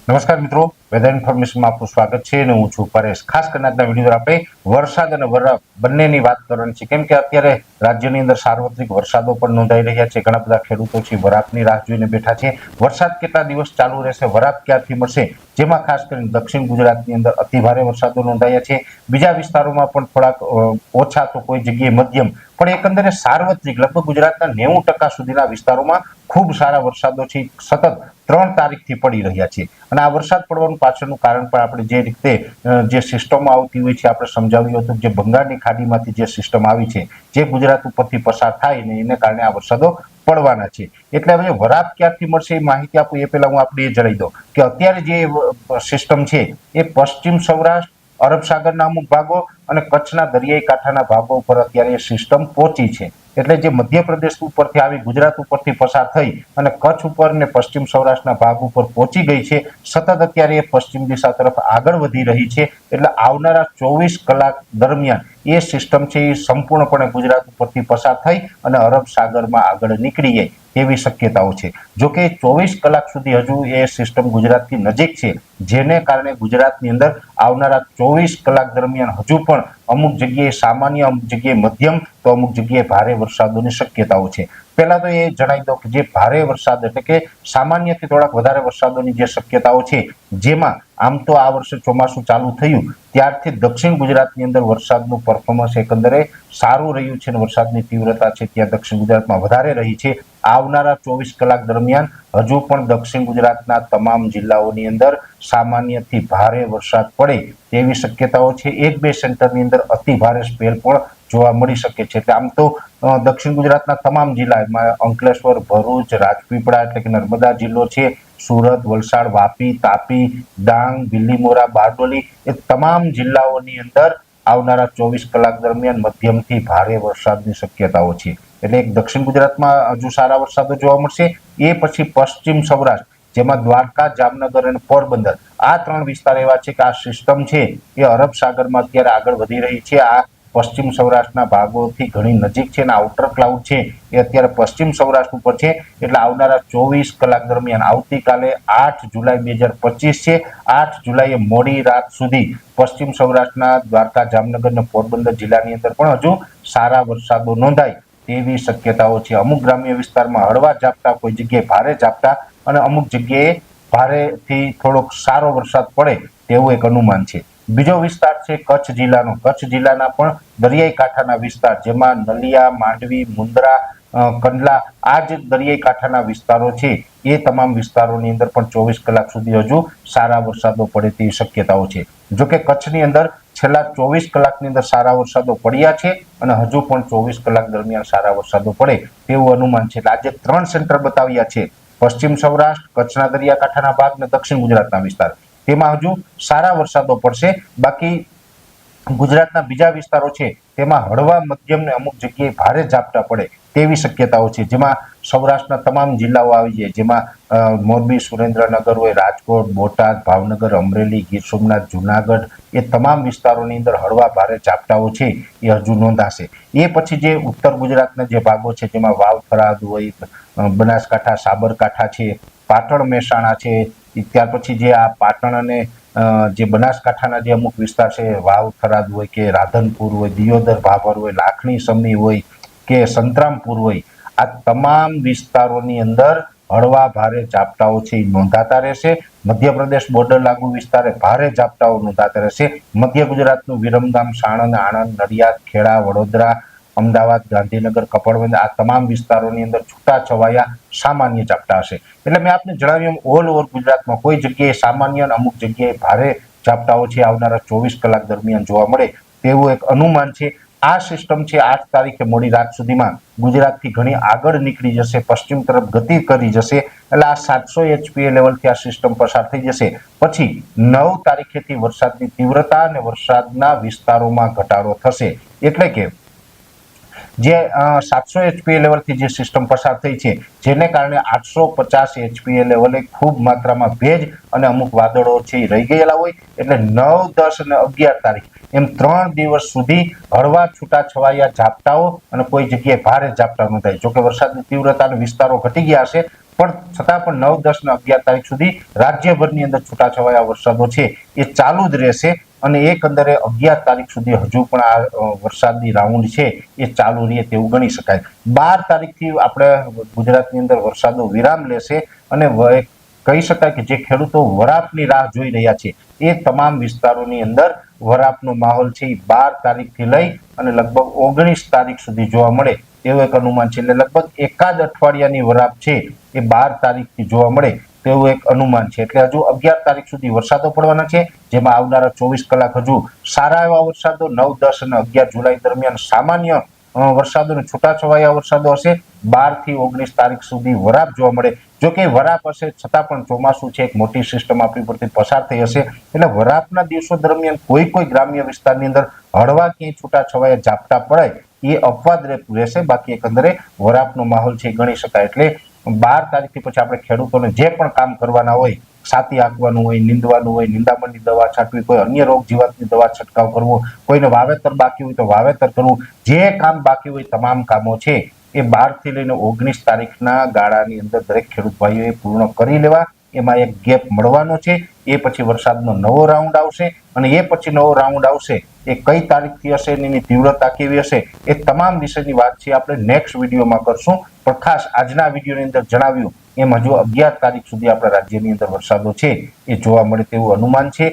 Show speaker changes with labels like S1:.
S1: નમસ્કાર મિત્રો, વેધર ઇન્ફોર્મેશનમાં આપનું સ્વાગત છે અને હું છું પરેશ। ખાસ કરીને આજના વિડીયો આપણે વરસાદ અને વરસાદ બંનેની વાત કરવાની છે, કેમ કે અત્યારે રાજ્યની અંદર સાર્વત્રિક વરસાદો પણ નોંધાઈ રહ્યા છે। ઘણા બધા ખેડૂતો છે વરાપની રાહ જોઈને બેઠા છે। વરસાદ કેટલા દિવસ ચાલુ રહેશે, વરાપ ક્યારથી મળશે, જેમાં ખાસ કરીને દક્ષિણ ગુજરાતની અંદર અતિભારે વરસાદો નોંધાયા છે। બીજા વિસ્તારોમાં પણ થોડાક ઓછા તો કોઈ જગ્યાએ મધ્યમ, પણ એકંદરે સાર્વત્રિક લગભગ ગુજરાતના 90% સુધીના વિસ્તારોમાં ખૂબ સારા વરસાદો છે સતત 3 તારીખથી પડી રહ્યા છે। અને આ વરસાદ પડવાનું પાછળનું કારણ પણ આપણે જે રીતે જે સિસ્ટમો આવતી હોય છે આપણે સમજાવ્યું હતું, જે બંગાળની ખાડીમાંથી જે સિસ્ટમ આવી છે, જે ગુજરાત ઉપરથી પસાર થાય ને એને કારણે આ વરસાદો પડવાના છે। એટલે હવે વરાપ ક્યારથી મળશે એ માહિતી આપું એ પહેલા હું આપણે એ જણાવી દઉં કે અત્યારે જે સિસ્ટમ છે એ પશ્ચિમ સૌરાષ્ટ્ર, અરબ સાગરના અમુક ભાગો અને કચ્છના દરિયાઈ કાંઠાના ભાગો ઉપર અત્યારે એ સિસ્ટમ પહોંચી છે। એટલે જે મધ્યપ્રદેશ ઉપરથી આવી ગુજરાત ઉપરથી પસાર થઈ અને કચ્છ ઉપર ને પશ્ચિમ સૌરાષ્ટ્રના ભાગ ઉપર પહોંચી ગઈ છે। સતત અત્યારે એ પશ્ચિમ દિશા તરફ આગળ વધી રહી છે। એટલે આવનારા 24 કલાક દરમિયાન એ સિસ્ટમ છે એ સંપૂર્ણપણે ગુજરાત ઉપરથી પસાર થઈ અને અરબ સાગરમાં આગળ નીકળી જાય તેવી શક્યતાઓ છે। જો કે 24 કલાક સુધી હજુ એ સિસ્ટમ ગુજરાતથી નજીક છે, જેને કારણે ગુજરાતની અંદર આવનારા 24 કલાક દરમિયાન હજુ પણ અમુક જગ્યાએ સામાન્ય, અમુક જગ્યાએ મધ્યમ તો અમુક જગ્યાએ ભારે વરસાદોની શક્યતાઓ છે। પહેલા તો એ જણાવી દઉં કે જે ભારે વરસાદ એટલે કે સામાન્યથી થોડાક વધારે વરસાદોની જે શક્યતાઓ છે, જેમાં આમ તો આ વર્ષે ચોમાસું ચાલુ થયું ત્યારથી દક્ષિણ ગુજરાતની અંદર વરસાદનું પરફોર્મન્સ એકંદરે સારું રહ્યું છે અને વરસાદની તીવ્રતા છે ત્યાં દક્ષિણ ગુજરાતમાં વધારે રહી છે। આવનારા 24 કલાક દરમિયાન હજુ પણ દક્ષિણ ગુજરાતના તમામ જિલ્લાઓની અંદર સામાન્યથી ભારે વરસાદ પડે તેવી શક્યતાઓ છે। 1-2 સેન્ટરની અંદર અતિ ભારે સ્પેલ પણ જોવા મળી શકે છે। એટલે આમ તો દક્ષિણ ગુજરાતના તમામ જિલ્લામાં અંકલેશ્વર, ભરૂચ, રાજપીપળા એટલે કે નર્મદા જિલ્લો છે, સુરત, વલસાડ, વાપી, તાપી, ડાંગ, બિલીમોરા, બારડોલી એ તમામ જિલ્લાઓની અંદર આવનારા 24 કલાક દરમિયાન મધ્યમથી ભારે વરસાદની શક્યતાઓ છે। એટલે એક દક્ષિણ ગુજરાતમાં હજુ સારા વરસાદો જોવા મળશે। એ પછી પશ્ચિમ સૌરાષ્ટ્ર, જેમાં દ્વારકા, જામનગર અને પોરબંદર આ 3 વિસ્તાર એવા છે કે આ સિસ્ટમ છે એ અરબ સાગરમાં અત્યારે આગળ વધી રહી છે। આ પશ્ચિમ સૌરાષ્ટ્રના ભાગોથી ઘણી નજીક છે અને આઉટર ક્લાઉડ છે એ અત્યારે પશ્ચિમ સૌરાષ્ટ્ર ઉપર છે। એટલે આવનારા 24 કલાક દરમિયાન આવતીકાલે 8 જુલાઈ 2025 છે, 8 જુલાઈએ મોડી રાત સુધી પશ્ચિમ સૌરાષ્ટ્રના દ્વારકા, જામનગર અને પોરબંદર જિલ્લાની અંદર પણ હજુ સારા વરસાદો નોંધાય તેવી શક્યતાઓ છે। અમુક ગ્રામ્ય વિસ્તારમાં હળવા ઝાપટા, કોઈ જગ્યાએ ભારે ઝાપટા અને અમુક જગ્યાએ ભારેથી થોડોક સારો વરસાદ પડે તેવું એક અનુમાન છે। બીજો વિસ્તાર છે કચ્છ જિલ્લાનો। કચ્છ જિલ્લાના પણ દરિયાઈ કાંઠાના વિસ્તાર, જેમાં નલિયા, માંડવી, મુન્દ્રા, કંડલા આ જે દરિયાઈ કાંઠાના વિસ્તારો છે એ તમામ વિસ્તારોની અંદર પણ 24 કલાક સુધી હજુ સારા વરસાદો પડે તેવી શક્યતાઓ છે। જો કે કચ્છની અંદર છેલ્લા 24 કલાકની અંદર સારા વરસાદો પડ્યા છે અને હજુ પણ 24 કલાક દરમિયાન સારા વરસાદો પડે તેવું અનુમાન છે। એટલે આજે 3 સેન્ટર બતાવ્યા છે, પશ્ચિમ સૌરાષ્ટ્ર, કચ્છના દરિયાકાંઠાના ભાગ અને દક્ષિણ ગુજરાતના વિસ્તાર, તેમાં હજુ સારા વરસાદો પડશે। બાકી ગુજરાતના બીજા વિસ્તારો છે તેમાં હળવા, મધ્યમ ને અમુક જગ્યાએ ભારે ઝાપટા પડે તેવી શક્યતાઓ છે, જેમાં સૌરાષ્ટ્રના તમામ જિલ્લાઓ આવી જાય, જેમાં મોરબી, સુરેન્દ્રનગર હોય, રાજકોટ, બોટાદ, ભાવનગર, અમરેલી, ગીર સોમનાથ, જુનાગઢ એ તમામ વિસ્તારોની અંદર હળવા ભારે ઝાપટાઓ છે એ હજુ નોંધાશે। એ પછી જે ઉત્તર ગુજરાતના જે ભાગો છે, જેમાં વાવ, થરાદ હોય, બનાસકાંઠા, સાબરકાંઠા છે, પાટણ, મહેસાણા છે, ત્યાર પછી જે આ પાટણ અને જે બનાસકાંઠાના જે અમુક વિસ્તાર છે, વાવ, થરાદ હોય કે રાધનપુર હોય, દિયોદર, ભાભર હોય, લાખણી, સમી હોય કે સંતરામપુર હોય, આ તમામ વિસ્તારોની અંદર હળવા ભારે ઝાપટાઓ છે એ નોંધાતા રહેશે। મધ્યપ્રદેશ બોર્ડર લાગુ વિસ્તારે ભારે ઝાપટાઓ નોંધાતા રહેશે। મધ્ય ગુજરાતનું વિરમગામ, સાણંદ, આણંદ, નડિયાદ, ખેડા, વડોદરા, અમદાવાદ, ગાંધીનગર, કપડવંજ આ તમામ વિસ્તારોની અંદર છૂટાછવાયા સામાન્ય ઝાપટા હશે। એટલે મેં આપને જણાવ્યું એમ ઓલ ઓવર ગુજરાતમાં કોઈ જગ્યાએ સામાન્ય અને અમુક જગ્યાએ ભારે ઝાપટાઓ છે આવનારા 24 કલાક દરમિયાન જોવા મળે તેવું એક અનુમાન છે। આ સિસ્ટમ છે 8 તારીખે મોડી રાત સુધીમાં ગુજરાતથી ઘણી આગળ નીકળી જશે, પશ્ચિમ તરફ ગતિ કરી જશે। એટલે આ 700 HPA લેવલથી આ સિસ્ટમ પસાર થઈ જશે। પછી 9 તારીખેથી વરસાદની તીવ્રતા અને વરસાદના વિસ્તારોમાં ઘટાડો થશે। એટલે કે જે 700 HPA લેવલથી જે સિસ્ટમ પસાર થઈ છે, જેને કારણે 850 HPA લેવલે ખૂબ માત્રામાં ભેજ અને અમુક વાદળો છે રહી ગયેલા હોય। એટલે 9, 10 અને 11 તારીખ એમ 3 દિવસ સુધી હળવા છૂટાછવાયા ઝાપટાઓ અને કોઈ જગ્યાએ ભારે ઝાપટા નોંધાય। જોકે વરસાદની તીવ્રતા અને વિસ્તારો ઘટી ગયા હશે, પણ છતાં પણ 9, 10 અને 11 તારીખ સુધી રાજ્યભરની અંદર છૂટાછવાયા વરસાદો છે એ ચાલુ જ રહેશે અને એકંદરે 11 તારીખ સુધી હજુ પણ આ વરસાદની રાઉન્ડ છે એ ચાલુ રહે તેવું ગણી શકાય. 12 તારીખથી આપણે ગુજરાતની અંદર વરસાદો વિરામ લેશે અને કહી શકાય કે જે ખેડૂતો વરાપની રાહ જોઈ રહ્યા છે એ તમામ વિસ્તારોની અંદર વરાપનો માહોલ છે એ 12 તારીખથી લઈ અને લગભગ 19 તારીખ સુધી જોવા મળે તેવું એક અનુમાન છે. એટલે લગભગ એકાદ અઠવાડિયાની વરાપ છે એ 12 તારીખથી જોવા મળે તેવું એક અનુમાન છે. એટલે હજુ 11 તારીખ સુધી વરસાદો પડવાના છે, જેમાં આવનારા 24 કલાક હજુ સારા એવા વરસાદો 9, 10 અને 11 જુલાઈ દરમિયાન સામાન્ય વરસાદો અને છૂટાછવાયા વરસાદો હશે. 12 થી 19 તારીખ સુધી વરાપ જોવા મળે. જો કે વરાપ હશે છતાં પણ ચોમાસું છે એક મોટી સિસ્ટમ આપણી પરથી પસાર થઈ હશે એટલે વરાપના દિવસો દરમિયાન કોઈ ગ્રામ્ય વિસ્તારની અંદર હળવા ક્યાંય છૂટાછવાયા ઝાપટા પડાય એ અપવાદ રહેશે. બાકી એકંદરે વરાપનો માહોલ છે ગણી શકાય. એટલે 12 તારીખથી પછી આપણે ખેડૂતોને જે પણ કામ કરવાના હોય, છાતી આંકવાનું હોય, નીંદવાનું હોય, નિંદામણની દવા છાંટવી, કોઈ અન્ય રોગ જીવાતની દવા છંટકાવ કરવો, કોઈને વાવેતર બાકી હોય તો વાવેતર કરવું, જે કામ બાકી હોય તમામ કામો છે એ 12 થી લઈને 19 તારીખના ગાળાની અંદર દરેક ખેડૂત ભાઈઓએ પૂર્ણ કરી લેવા. એમાં એક ગેપ મળવાનો છે. એ પછી વરસાદનો નવો રાઉન્ડ આવશે અને એ પછી નવો રાઉન્ડ આવશે એ કઈ તારીખથી હશે, એની તીવ્રતા કેવી હશે, એ તમામ વિષયની વાત છે આપણે નેક્સ્ટ વિડીયોમાં કરશું. પણ ખાસ આજના વિડીયોની અંદર જણાવ્યું એમ હજુ 11 તારીખ સુધી આપણા રાજ્યની અંદર વરસાદો છે એ જોવા મળે તેવું અનુમાન છે.